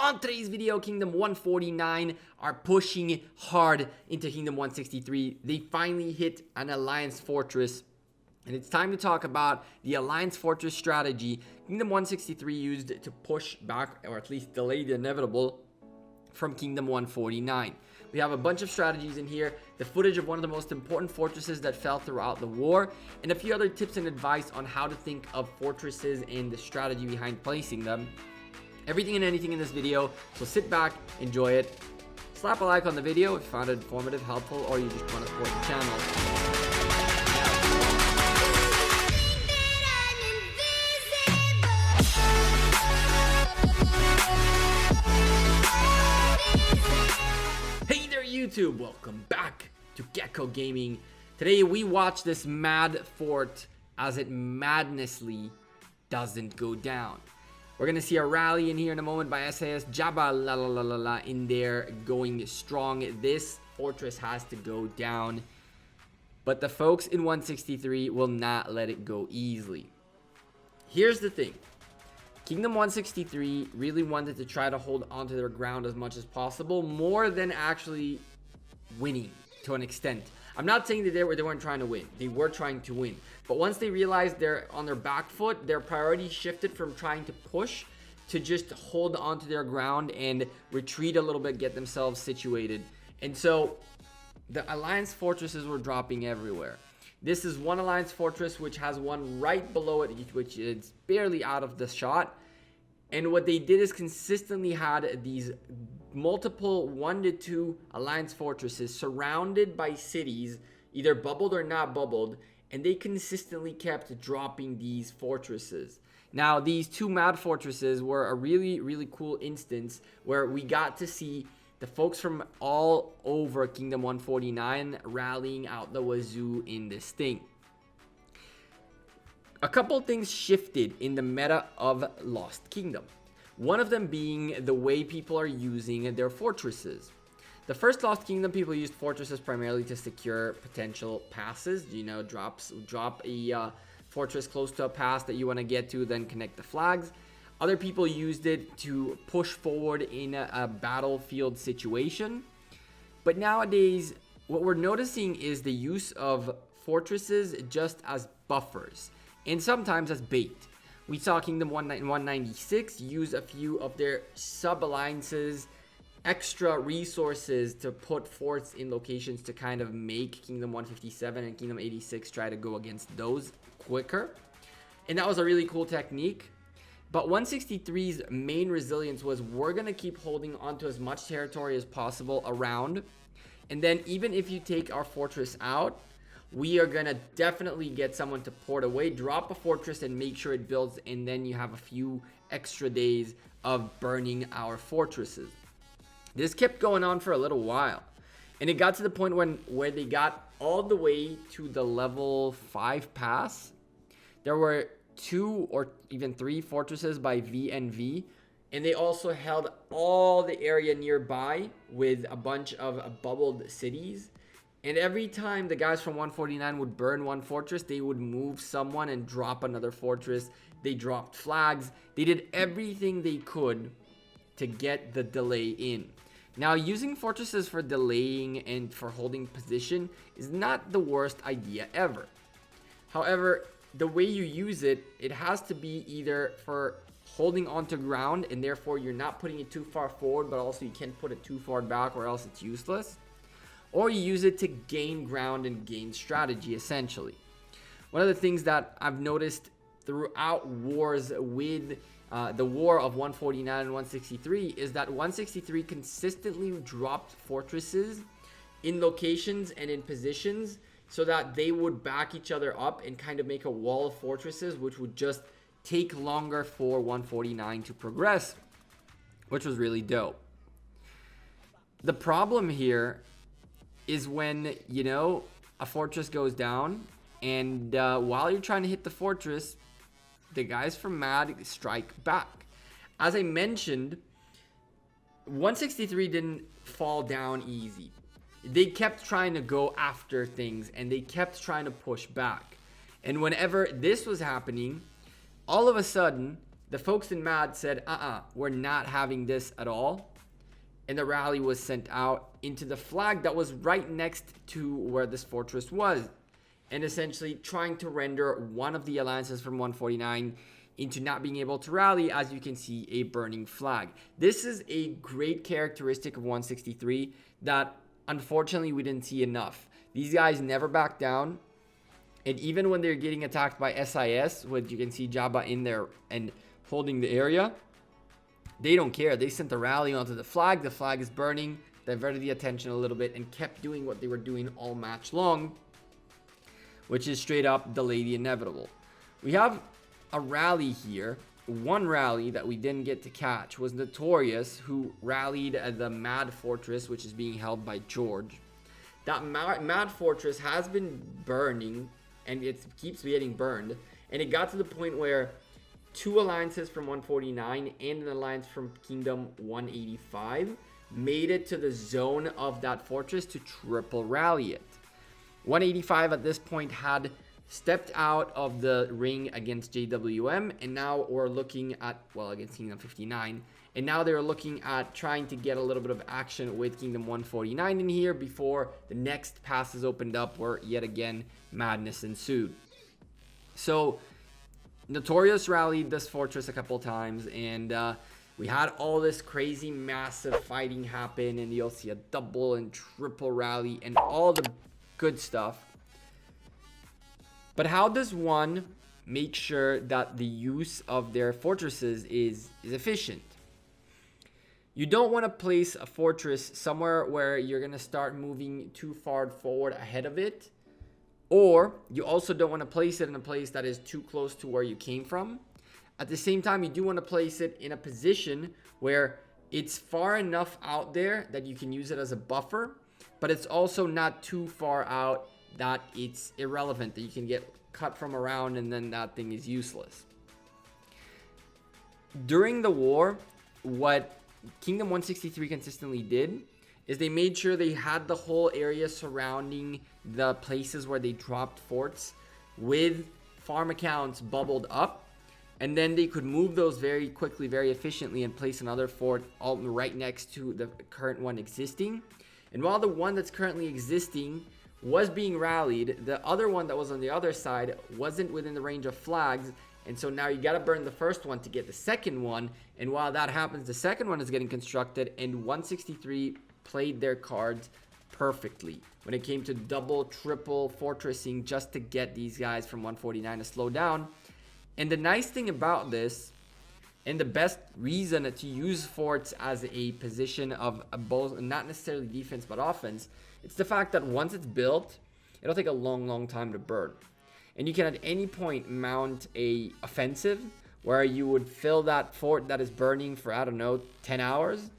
On today's video, Kingdom 149 are pushing hard into Kingdom 163. They finally hit an Alliance Fortress, and it's time to talk about the Alliance Fortress strategy Kingdom 163 used to push back, or at least delay the inevitable, from Kingdom 149. We have a bunch of strategies in here, the footage of one of the most important fortresses that fell throughout the war, and a few other tips and advice on how to think of fortresses and the strategy behind placing them. Everything and anything in this video, so sit back, enjoy it. Slap a like on the video if you found it informative, helpful, or you just want to support the channel. Hey there YouTube, welcome back to Gekko Gaming. Today we watch this mad fort as it madnessly doesn't go down. We're going to see a rally in here in a moment by SAS Jabba in there going strong. This fortress has to go down, but the folks in 163 will not let it go easily. Here's the thing. Kingdom 163 really wanted to try to hold onto their ground as much as possible, more than actually winning to an extent. I'm not saying that they weren't trying to win. They were trying to win. But once they realized they're on their back foot, their priority shifted from trying to push to just hold onto their ground and retreat a little bit, get themselves situated. And so the Alliance fortresses were dropping everywhere. This is one Alliance fortress which has one right below it, which is barely out of the shot. And what they did is consistently had these multiple 1 to 2 Alliance fortresses surrounded by cities, either bubbled or not bubbled, and they consistently kept dropping these fortresses. Now, these two mad fortresses were a really cool instance where we got to see the folks from all over Kingdom 149 rallying out the wazoo in this thing. A couple things shifted in the meta of Lost Kingdom. One of them being the way people are using their fortresses. The first Lost Kingdom, people used fortresses primarily to secure potential passes. You know, drop a fortress close to a pass that you want to get to, then connect the flags. Other people used it to push forward in a battlefield situation. But nowadays, what we're noticing is the use of fortresses just as buffers, and sometimes as bait. We saw Kingdom 196 use a few of their sub-alliances, extra resources to put forts in locations to kind of make Kingdom 157 and Kingdom 86 try to go against those quicker. And that was a really cool technique. But 163's main resilience was, we're going to keep holding onto as much territory as possible around. And then even if you take our fortress out, we are going to definitely get someone to port away, drop a fortress and make sure it builds, and then you have a few extra days of burning our fortresses. This kept going on for a little while, and it got to the point where they got all the way to the level 5 pass. There were 2 or even 3 fortresses by VNV, and they also held all the area nearby with a bunch of bubbled cities. And every time the guys from 149 would burn one fortress, they would move someone and drop another fortress. They dropped flags. They did everything they could to get the delay in. Now, using fortresses for delaying and for holding position is not the worst idea ever. However, the way you use it, it has to be either for holding onto ground, and therefore you're not putting it too far forward, but also you can't put it too far back or else it's useless. Or you use it to gain ground and gain strategy, essentially. One of the things that I've noticed throughout wars with the War of 149 and 163 is that 163 consistently dropped fortresses in locations and in positions so that they would back each other up and kind of make a wall of fortresses, which would just take longer for 149 to progress, which was really dope. The problem here is when, you know, a fortress goes down, and while you're trying to hit the fortress, the guys from MAD strike back. As I mentioned, 163 didn't fall down easy. They kept trying to go after things, and they kept trying to push back. And whenever this was happening, all of a sudden, the folks in MAD said, we're not having this at all. And the rally was sent out into the flag that was right next to where this fortress was. And essentially trying to render one of the alliances from 149 into not being able to rally, as you can see, a burning flag. This is a great characteristic of 163 that unfortunately we didn't see enough. These guys never back down. And even when they're getting attacked by SIS, which you can see Jabba in there and holding the area, they don't care. They sent the rally onto the flag. The flag is burning, diverted the attention a little bit, and kept doing what they were doing all match long, which is straight up delay the inevitable. We have a rally here. One rally that we didn't get to catch was Notorious, who rallied at the Mad Fortress, which is being held by George. That Mad Fortress has been burning, and it keeps getting burned. And it got to the point where 2 alliances from 149 and an alliance from Kingdom 185 made it to the zone of that fortress to triple rally it. 185 at this point had stepped out of the ring against JWM, and now we're looking at, against Kingdom 59, and now they're looking at trying to get a little bit of action with Kingdom 149 in here before the next passes opened up, where yet again madness ensued. So Notorious rallied this fortress a couple times, and we had all this crazy massive fighting happen, and you'll see a double and triple rally and all the good stuff. But how does one make sure that the use of their fortresses is efficient? You don't want to place a fortress somewhere where you're going to start moving too far forward ahead of it. Or you also don't want to place it in a place that is too close to where you came from. At the same time, you do want to place it in a position where it's far enough out there that you can use it as a buffer, but it's also not too far out that it's irrelevant, that you can get cut from around and then that thing is useless. During the war, what Kingdom 163 consistently did is they made sure they had the whole area surrounding the places where they dropped forts with farm accounts bubbled up, and then they could move those very quickly, very efficiently, and place another fort all right next to the current one existing. And while the one that's currently existing was being rallied, the other one that was on the other side wasn't within the range of flags, and so now you got to burn the first one to get the second one. And while that happens, the second one is getting constructed, and 163 played their cards perfectly when it came to double, triple fortressing just to get these guys from 149 to slow down. And the nice thing about this, and the best reason to use forts as a position of both, not necessarily defense but offense, it's the fact that once it's built, it'll take a long time to burn. And you can at any point mount a offensive where you would fill that fort that is burning for, 10 hours,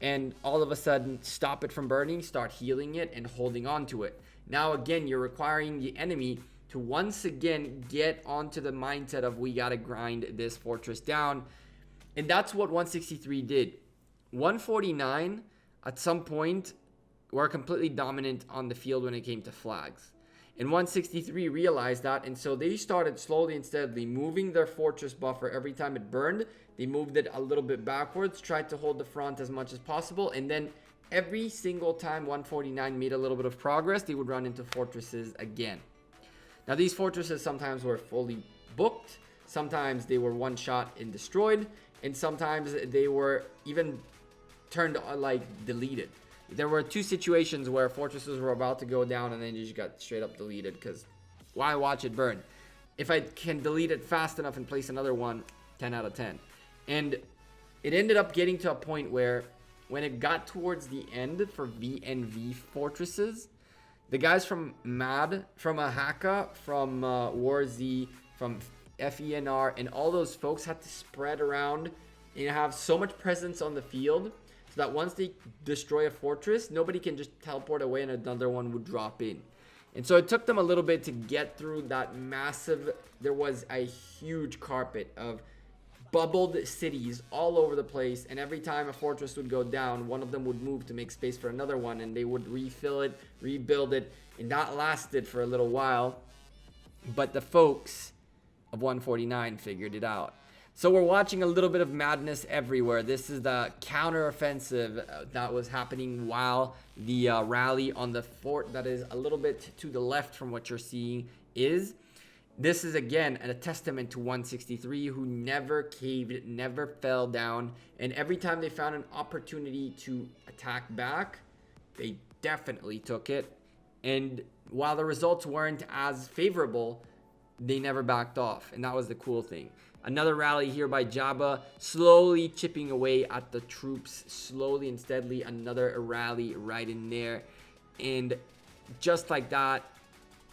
and all of a sudden stop it from burning, start healing it and holding on to it. Now again, you're requiring the enemy to once again get onto the mindset of we gotta grind this fortress down. And that's what 163 did. 149 at some point were completely dominant on the field when it came to flags. And 163 realized that, and so they started slowly and steadily moving their fortress buffer every time it burned. They moved it a little bit backwards, tried to hold the front as much as possible, and then every single time 149 made a little bit of progress, they would run into fortresses again. Now these fortresses sometimes were fully booked, sometimes they were one shot and destroyed, and sometimes they were even turned deleted. There were 2 situations where fortresses were about to go down and then you just got straight up deleted, because why watch it burn? If I can delete it fast enough and place another one, 10 out of 10. And it ended up getting to a point where when it got towards the end for VNV fortresses, the guys from MAD, from Ahaka, from War Z, from FENR, and all those folks had to spread around and have so much presence on the field so that once they destroy a fortress, nobody can just teleport away and another one would drop in. And so it took them a little bit to get through that massive, there was a huge carpet of bubbled cities all over the place, and every time a fortress would go down, one of them would move to make space for another one, and they would refill it, rebuild it, and that lasted for a little while. But the folks of 149 figured it out. So we're watching a little bit of madness everywhere. This is the counter-offensive that was happening while the rally on the fort that is a little bit to the left from what you're seeing is. This is, again, a testament to 163, who never caved, never fell down. And every time they found an opportunity to attack back, they definitely took it. And while the results weren't as favorable, they never backed off. And that was the cool thing. Another rally here by Jabba, slowly chipping away at the troops, slowly and steadily. Another rally right in there. And just like that,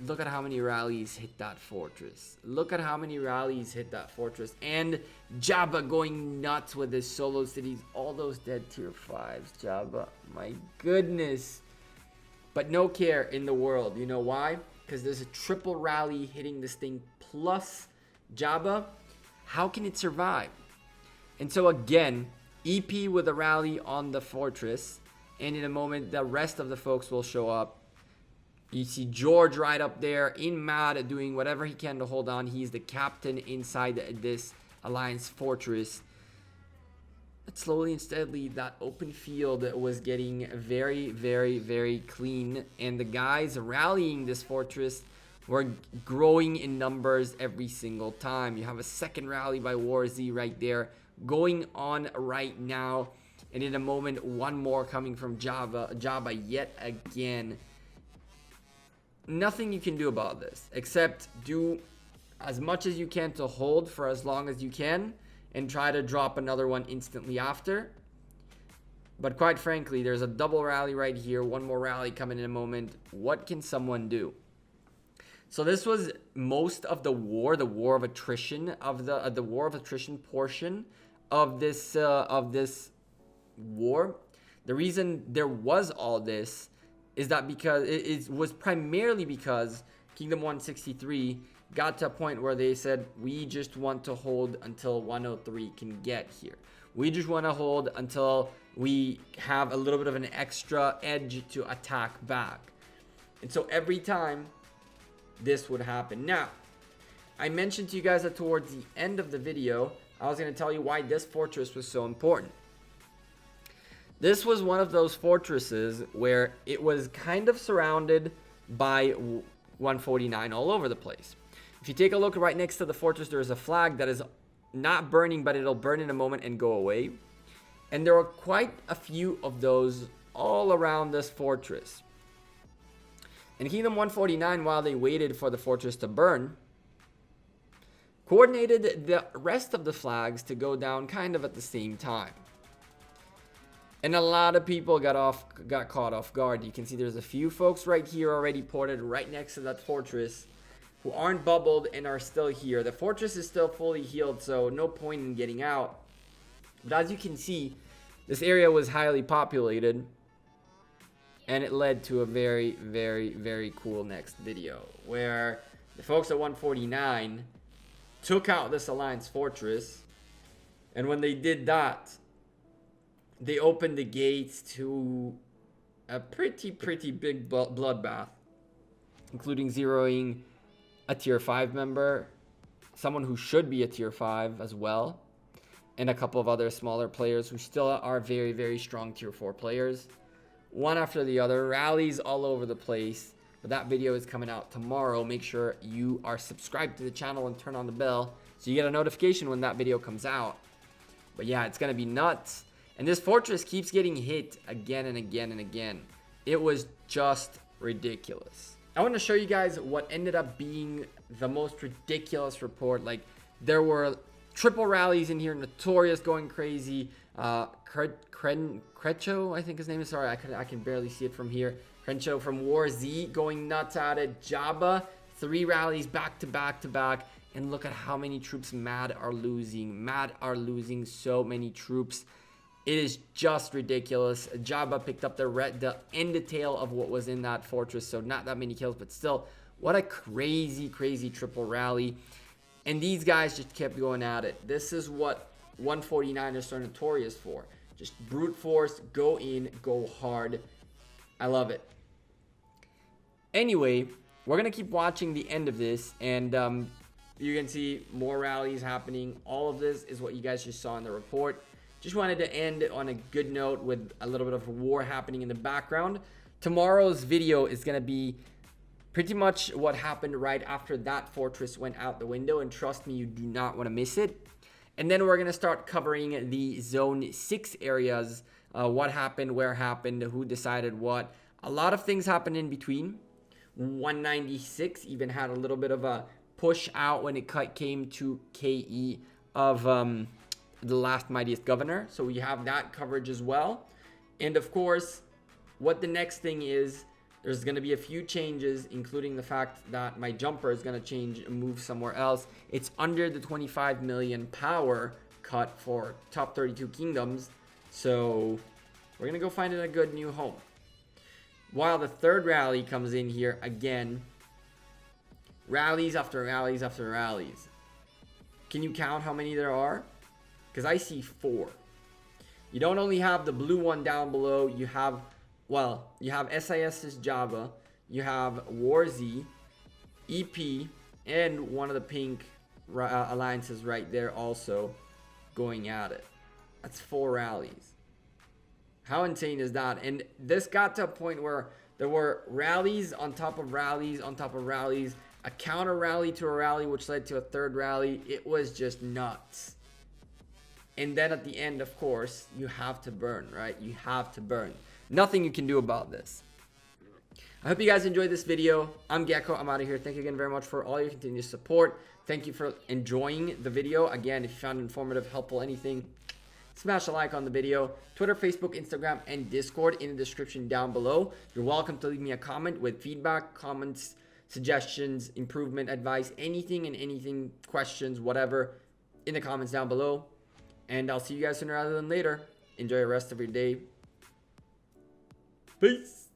look at how many rallies hit that fortress. Look at how many rallies hit that fortress. And Jabba going nuts with his solo cities. All those dead tier 5s, Jabba. My goodness. But no care in the world. You know why? Because there's a triple rally hitting this thing plus Jabba. How can it survive? And so again, EP with a rally on the fortress. And in a moment, the rest of the folks will show up. You see George right up there in mad, doing whatever he can to hold on. He's the captain inside this Alliance fortress. But slowly and steadily, that open field was getting very, very, very clean. And the guys rallying this fortress were growing in numbers every single time. You have a second rally by War Z right there going on right now. And in a moment, one more coming from Jabba yet again. Nothing you can do about this except do as much as you can to hold for as long as you can and try to drop another one instantly after. But quite frankly, there's a double rally right here, one more rally coming in a moment. What can someone do? So this was most of the war of attrition, of the war of attrition portion of this war. The reason there was all this is that because it was primarily because Kingdom 163 got to a point where they said, we just want to hold until 103 can get here. We just want to hold until we have a little bit of an extra edge to attack back. And so every time this would happen. Now, I mentioned to you guys that towards the end of the video, I was going to tell you why this fortress was so important. This was one of those fortresses where it was kind of surrounded by 149 all over the place. If you take a look right next to the fortress, there is a flag that is not burning, but it'll burn in a moment and go away. And there are quite a few of those all around this fortress. And Kingdom 149, while they waited for the fortress to burn, coordinated the rest of the flags to go down kind of at the same time. And a lot of people got caught off guard. You can see there's a few folks right here already ported right next to that fortress who aren't bubbled and are still here. The fortress is still fully healed, so no point in getting out. But as you can see, this area was highly populated. And it led to a very, very, very cool next video where the folks at 149 took out this Alliance fortress. And when they did that, they opened the gates to a pretty big bloodbath, including zeroing a tier 5 member, someone who should be a tier 5 as well, and a couple of other smaller players who still are very, very strong tier 4 players. One after the other, rallies all over the place. But that video is coming out tomorrow. Make sure you are subscribed to the channel and turn on the bell so you get a notification when that video comes out. But yeah, it's going to be nuts. And this fortress keeps getting hit again and again and again. It was just ridiculous. I want to show you guys what ended up being the most ridiculous report. Like, there were triple rallies in here, Notorious going crazy, Krecho, I think his name is. Sorry, I can barely see it from here. Krecho from War Z going nuts at it. Jabba, 3 rallies back to back to back. And look at how many troops Mad are losing. Mad are losing so many troops. It is just ridiculous. Jabba picked up the end tail of what was in that fortress. So not that many kills, but still, what a crazy triple rally. And these guys just kept going at it. This is what 149ers are notorious for. Just brute force, go in, go hard. I love it. Anyway, we're going to keep watching the end of this. And you can see more rallies happening. All of this is what you guys just saw in the report. Just wanted to end on a good note with a little bit of war happening in the background. Tomorrow's video is going to be pretty much what happened right after that fortress went out the window, and trust me, you do not want to miss it. And then we're going to start covering the Zone 6 areas, what happened, where happened, who decided what. A lot of things happened in between. 196 even had a little bit of a push out when it came to KE of the last mightiest governor. So we have that coverage as well. And of course, what the next thing is, there's going to be a few changes, including the fact that my jumper is going to change and move somewhere else. It's under the 25 million power cut for top 32 kingdoms. So we're going to go find it a good new home. While the third rally comes in here again, rallies after rallies after rallies. Can you count how many there are? Because I see 4. You don't only have the blue one down below, you have, well, you have SIS's Java, you have War Z, EP, and one of the pink alliances right there also going at it. That's 4 rallies. How insane is that? And this got to a point where there were rallies on top of rallies on top of rallies, a counter rally to a rally, which led to a third rally. It was just nuts. And then at the end, of course, you have to burn, right? You have to burn. Nothing you can do about this. I hope you guys enjoyed this video. I'm Gekko. I'm out of here. Thank you again very much for all your continued support. Thank you for enjoying the video. Again, if you found it informative, helpful, anything, smash a like on the video. Twitter, Facebook, Instagram, and Discord in the description down below. You're welcome to leave me a comment with feedback, comments, suggestions, improvement, advice, anything and anything, questions, whatever, in the comments down below. And I'll see you guys sooner rather than later. Enjoy the rest of your day. Peace.